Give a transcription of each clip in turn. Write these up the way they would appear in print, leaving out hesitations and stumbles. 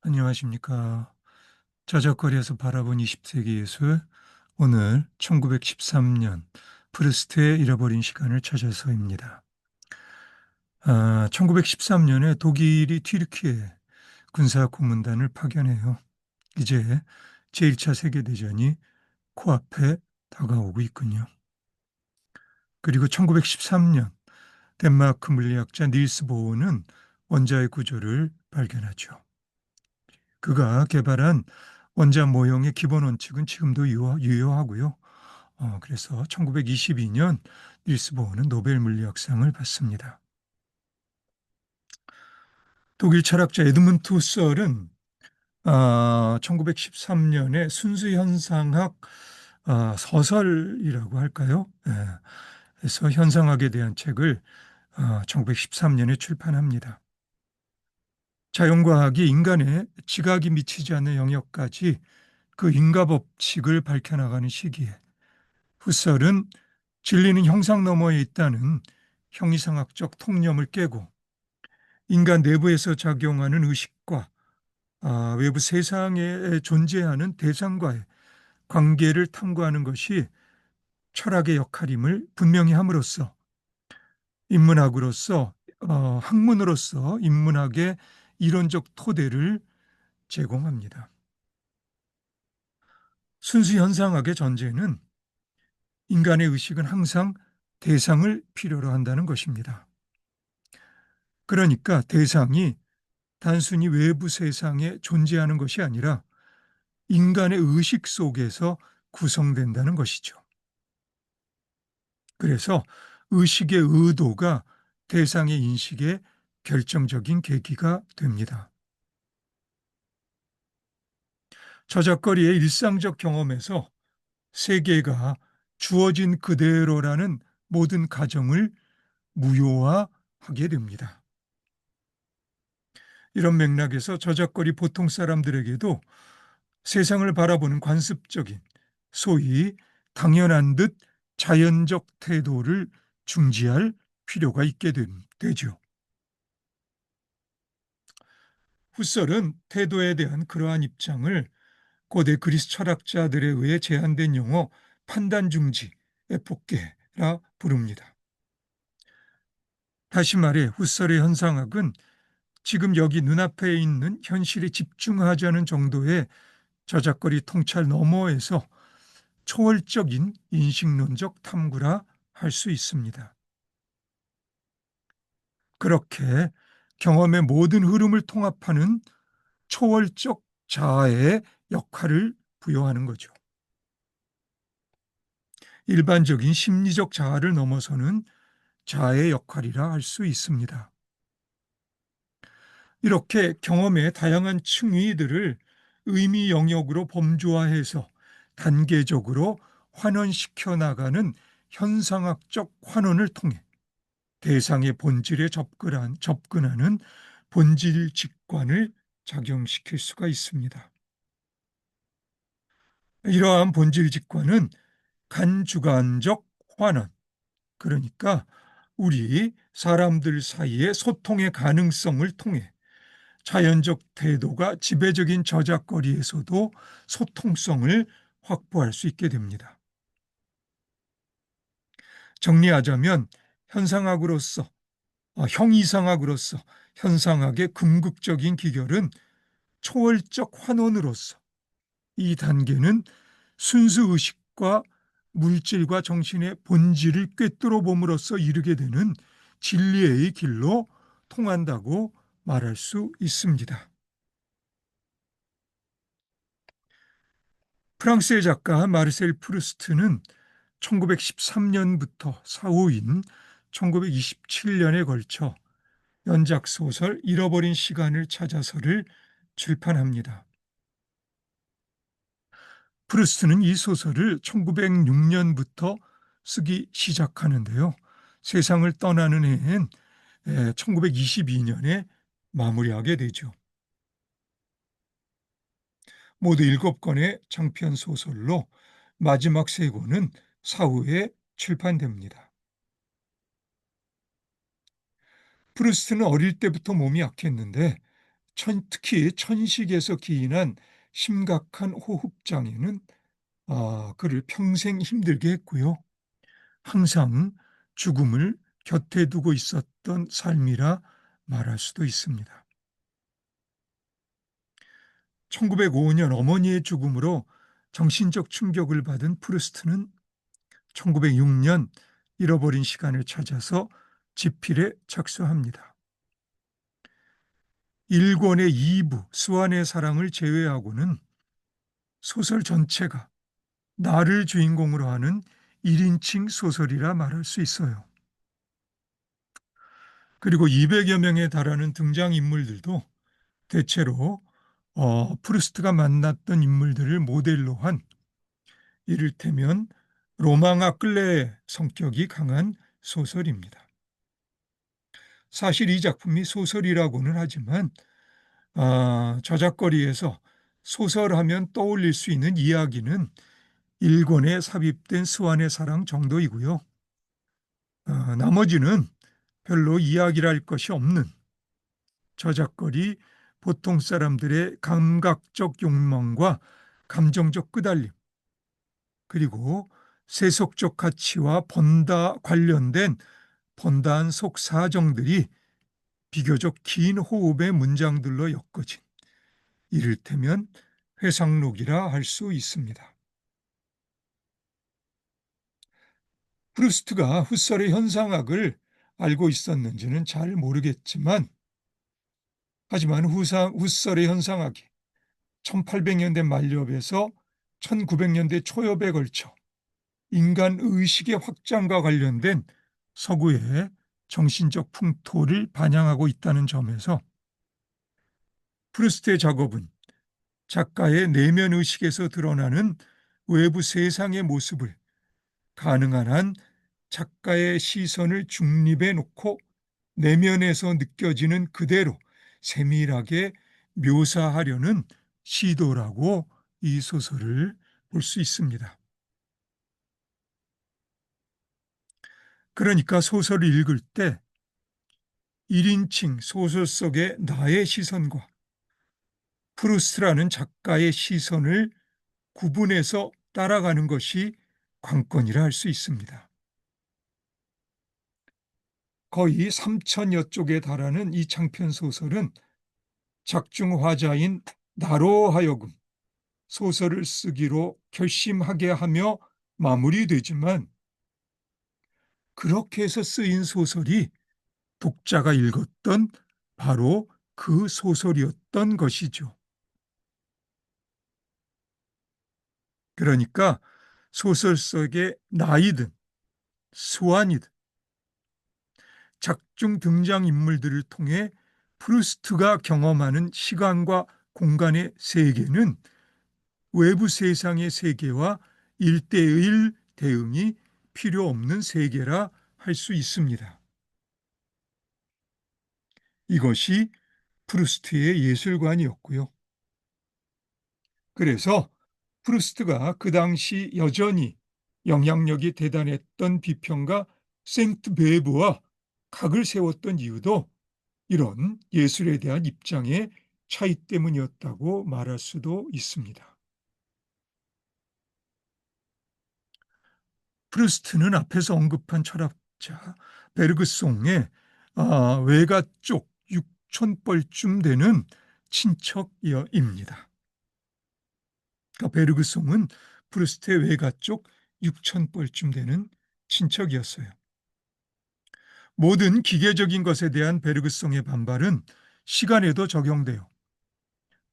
안녕하십니까. 저작거리에서 바라본 20세기 예술, 오늘 1913년 프루스트의 잃어버린 시간을 찾아서입니다. 1913년에 독일이 튀르키예에 군사 고문단을 파견해요. 이제 제1차 세계대전이 코앞에 다가오고 있군요. 그리고 1913년 덴마크 물리학자 닐스 보어는 원자의 구조를 발견하죠. 그가 개발한 원자 모형의 기본 원칙은 지금도 유효하고요. 그래서 1922년 닐스 보어는 노벨 물리학상을 받습니다. 독일 철학자 에드문트 후설은 1913년에 순수현상학 서설이라고 할까요? 예, 그래서 현상학에 대한 책을 1913년에 출판합니다. 자연과학이 인간의 지각이 미치지 않는 영역까지 그 인과 법칙을 밝혀나가는 시기에 후설은 진리는 형상 너머에 있다는 형이상학적 통념을 깨고 인간 내부에서 작용하는 의식과 외부 세상에 존재하는 대상과의 관계를 탐구하는 것이 철학의 역할임을 분명히 함으로써 인문학으로서 학문으로서 인문학의 이론적 토대를 제공합니다. 순수 현상학의 전제는 인간의 의식은 항상 대상을 필요로 한다는 것입니다. 그러니까 대상이 단순히 외부 세상에 존재하는 것이 아니라 인간의 의식 속에서 구성된다는 것이죠. 그래서 의식의 의도가 대상의 인식의 결정적인 계기가 됩니다. 저작거리의 일상적 경험에서 세계가 주어진 그대로라는 모든 가정을 무효화하게 됩니다. 이런 맥락에서 저작거리 보통 사람들에게도 세상을 바라보는 관습적인 소위 당연한 듯 자연적 태도를 중지할 필요가 있게 되죠. 후설은 태도에 대한 그러한 입장을 고대 그리스 철학자들에 의해 제안된 용어 판단 중지, 에포케라 부릅니다. 다시 말해 후설의 현상학은 지금 여기 눈앞에 있는 현실에 집중하자는 정도의 저작거리 통찰 너머에서 초월적인 인식론적 탐구라 할 수 있습니다. 그렇게 경험의 모든 흐름을 통합하는 초월적 자아의 역할을 부여하는 거죠. 일반적인 심리적 자아를 넘어서는 자아의 역할이라 할 수 있습니다. 이렇게 경험의 다양한 층위들을 의미 영역으로 범주화해서 단계적으로 환원시켜 나가는 현상학적 환원을 통해 대상의 본질에 접근하는 본질 직관을 작용시킬 수가 있습니다. 이러한 본질 직관은 간주관적 환원, 그러니까 우리 사람들 사이의 소통의 가능성을 통해 자연적 태도가 지배적인 저작거리에서도 소통성을 확보할 수 있게 됩니다. 정리하자면 현상학으로서 형이상학으로서 현상학의 궁극적인 기결은 초월적 환원으로서 이 단계는 순수 의식과 물질과 정신의 본질을 꿰뚫어 봄으로써 이르게 되는 진리의 길로 통한다고 말할 수 있습니다. 프랑스의 작가 마르셀 프루스트는 1913년부터 사후인 1927년에 걸쳐 연작 소설 잃어버린 시간을 찾아서를 출판합니다. 프루스트는 이 소설을 1906년부터 쓰기 시작하는데요. 세상을 떠나는 해엔 1922년에 마무리하게 되죠. 모두 7권의 장편 소설로 마지막 3권은 사후에 출판됩니다. 프루스트는 어릴 때부터 몸이 약했는데 특히 천식에서 기인한 심각한 호흡장애는 그를 평생 힘들게 했고요. 항상 죽음을 곁에 두고 있었던 삶이라 말할 수도 있습니다. 1905년 어머니의 죽음으로 정신적 충격을 받은 프루스트는 1906년 잃어버린 시간을 찾아서 집필에 착수합니다. 1권의 2부 스완의 사랑을 제외하고는 소설 전체가 나를 주인공으로 하는 1인칭 소설이라 말할 수 있어요. 그리고 200여 명에 달하는 등장인물들도 대체로 프루스트가 만났던 인물들을 모델로 한 이를테면 로망 끌레의 성격이 강한 소설입니다. 사실 이 작품이 소설이라고는 하지만 저작거리에서 소설하면 떠올릴 수 있는 이야기는 1권에 삽입된 스완의 사랑 정도이고요. 나머지는 별로 이야기랄 것이 없는 저작거리 보통 사람들의 감각적 욕망과 감정적 끄달림 그리고 세속적 가치와 관련된 번다한 속사정들이 비교적 긴 호흡의 문장들로 엮어진 이를테면 회상록이라 할 수 있습니다. 프루스트가 훗설의 현상학을 알고 있었는지는 잘 모르겠지만 하지만 훗설의 현상학이 1800년대 말엽에서 1900년대 초엽에 걸쳐 인간 의식의 확장과 관련된 서구의 정신적 풍토를 반영하고 있다는 점에서 프루스트의 작업은 작가의 내면 의식에서 드러나는 외부 세상의 모습을 가능한 한 작가의 시선을 중립에 놓고 내면에서 느껴지는 그대로 세밀하게 묘사하려는 시도라고 이 소설을 볼 수 있습니다. 그러니까 소설을 읽을 때 1인칭 소설 속의 나의 시선과 프루스트라는 작가의 시선을 구분해서 따라가는 것이 관건이라 할 수 있습니다. 거의 3천여 쪽에 달하는 이 장편 소설은 작중화자인 나로 하여금 소설을 쓰기로 결심하게 하며 마무리되지만 그렇게 해서 쓰인 소설이 독자가 읽었던 바로 그 소설이었던 것이죠. 그러니까 소설 속의 나이든 스완이든 작중 등장인물들을 통해 프루스트가 경험하는 시간과 공간의 세계는 외부 세상의 세계와 1:1 대응이 필요 없는 세계라 할 수 있습니다. 이것이 프루스트의 예술관이었고요. 그래서 프루스트가 그 당시 여전히 영향력이 대단했던 비평가 생트 베브와 각을 세웠던 이유도 이런 예술에 대한 입장의 차이 때문이었다고 말할 수도 있습니다. 프루스트는 앞에서 언급한 철학자 베르그송의 외가 쪽 6,000벌쯤 되는 친척입니다. 그러니까 베르그송은 프루스트의 외가 쪽 6,000벌쯤 되는 친척이었어요. 모든 기계적인 것에 대한 베르그송의 반발은 시간에도 적용돼요.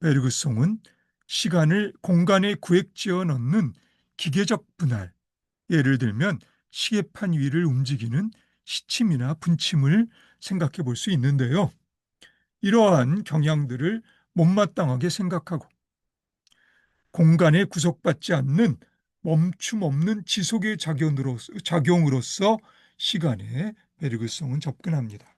베르그송은 시간을 공간에 구획지어 넣는 기계적 분할, 예를 들면 시계판 위를 움직이는 시침이나 분침을 생각해 볼 수 있는데요. 이러한 경향들을 못마땅하게 생각하고 공간에 구속받지 않는 멈춤 없는 지속의 작용으로서 시간에 베르그송은 접근합니다.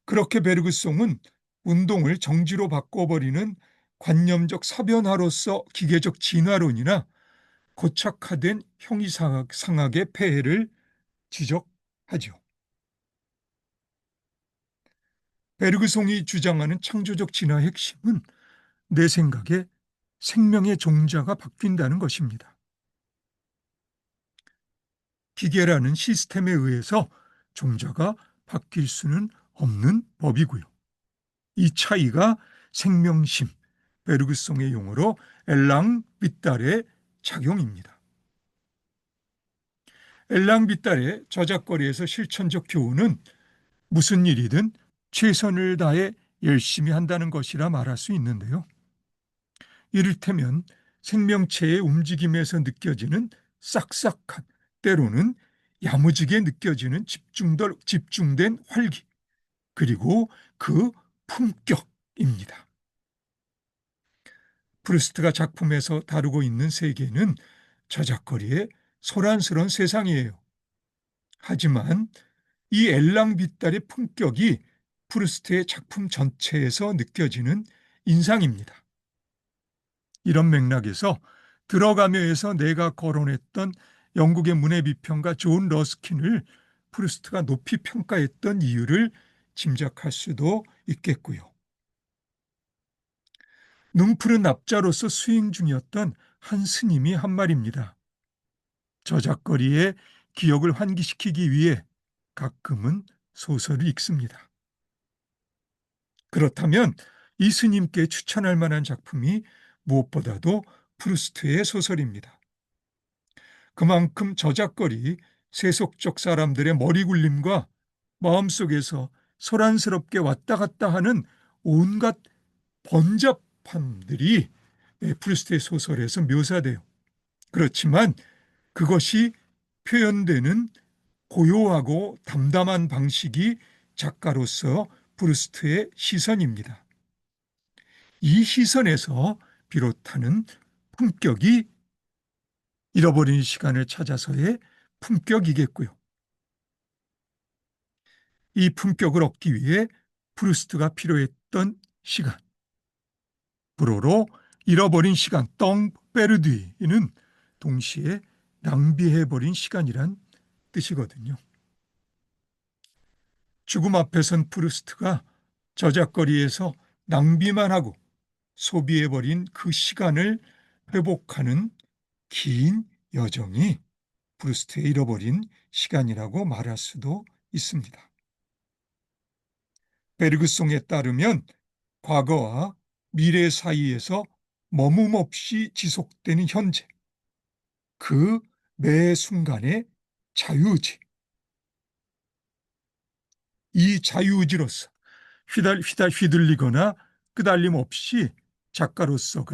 그렇게 베르그송은 운동을 정지로 바꿔버리는 관념적 사변화로서 기계적 진화론이나 고착화된 형이상학의 폐해를 지적하죠. 베르그송이 주장하는 창조적 진화의 핵심은 내 생각에 생명의 종자가 바뀐다는 것입니다. 기계라는 시스템에 의해서 종자가 바뀔 수는 없는 법이고요. 이 차이가 생명심, 베르그송의 용어로 엘랑 비탈의 작용입니다. 엘랑 비탈의 저작거리에서 실천적 교훈은 무슨 일이든 최선을 다해 열심히 한다는 것이라 말할 수 있는데요. 이를테면 생명체의 움직임에서 느껴지는 싹싹한, 때로는 야무지게 느껴지는 집중된 활기, 그리고 그 품격입니다. 프루스트가 작품에서 다루고 있는 세계는 저작거리의 소란스러운 세상이에요. 하지만 이 엘랑비탈의 품격이 프루스트의 작품 전체에서 느껴지는 인상입니다. 이런 맥락에서 들어가며에서 내가 거론했던 영국의 문해 비평가 존 러스킨을 프루스트가 높이 평가했던 이유를 짐작할 수도 있겠고요. 눈푸른 납자로서 수행 중이었던 한 스님이 한 말입니다. 저작거리의 기억을 환기시키기 위해 가끔은 소설을 읽습니다. 그렇다면 이 스님께 추천할 만한 작품이 무엇보다도 프루스트의 소설입니다. 그만큼 저작거리, 세속적 사람들의 머리 굴림과 마음속에서 소란스럽게 왔다 갔다 하는 온갖 번잡함들이 프루스트의 소설에서 묘사돼요. 그렇지만 그것이 표현되는 고요하고 담담한 방식이 작가로서 프루스트의 시선입니다. 이 시선에서 비롯하는 품격이 잃어버린 시간을 찾아서의 품격이겠고요. 이 품격을 얻기 위해 프루스트가 필요했던 시간, 불어로 잃어버린 시간, 떵 페르두이는 동시에 낭비해버린 시간이란 뜻이거든요. 죽음 앞에선 프루스트가 저작거리에서 낭비만 하고 소비해버린 그 시간을 회복하는 긴 여정이 프루스트의 잃어버린 시간이라고 말할 수도 있습니다. 베르그송에 따르면 과거와 미래 사이에서 머문 없이 지속되는 현재, 그 매 순간의 자유의지, 이 자유의지로서 휘둘리거나 끄달림 없이 작가로서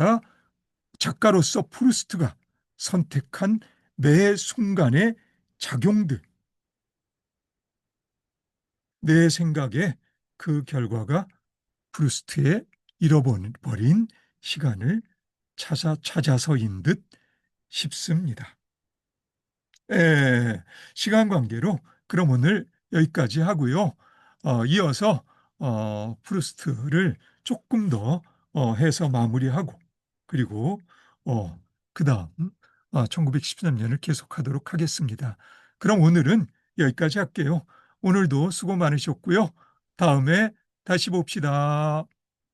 프루스트가 선택한 매 순간의 작용들, 내 생각에 그 결과가 프루스트의 잃어버린 시간을 찾아서인 듯 싶습니다. 시간 관계로 그럼 오늘 여기까지 하고요. 이어서 프루스트를 조금 더 해서 마무리하고, 그리고 그 다음 1913년을 계속하도록 하겠습니다. 그럼 오늘은 여기까지 할게요. 오늘도 수고 많으셨고요. 다음에 다시 봅시다.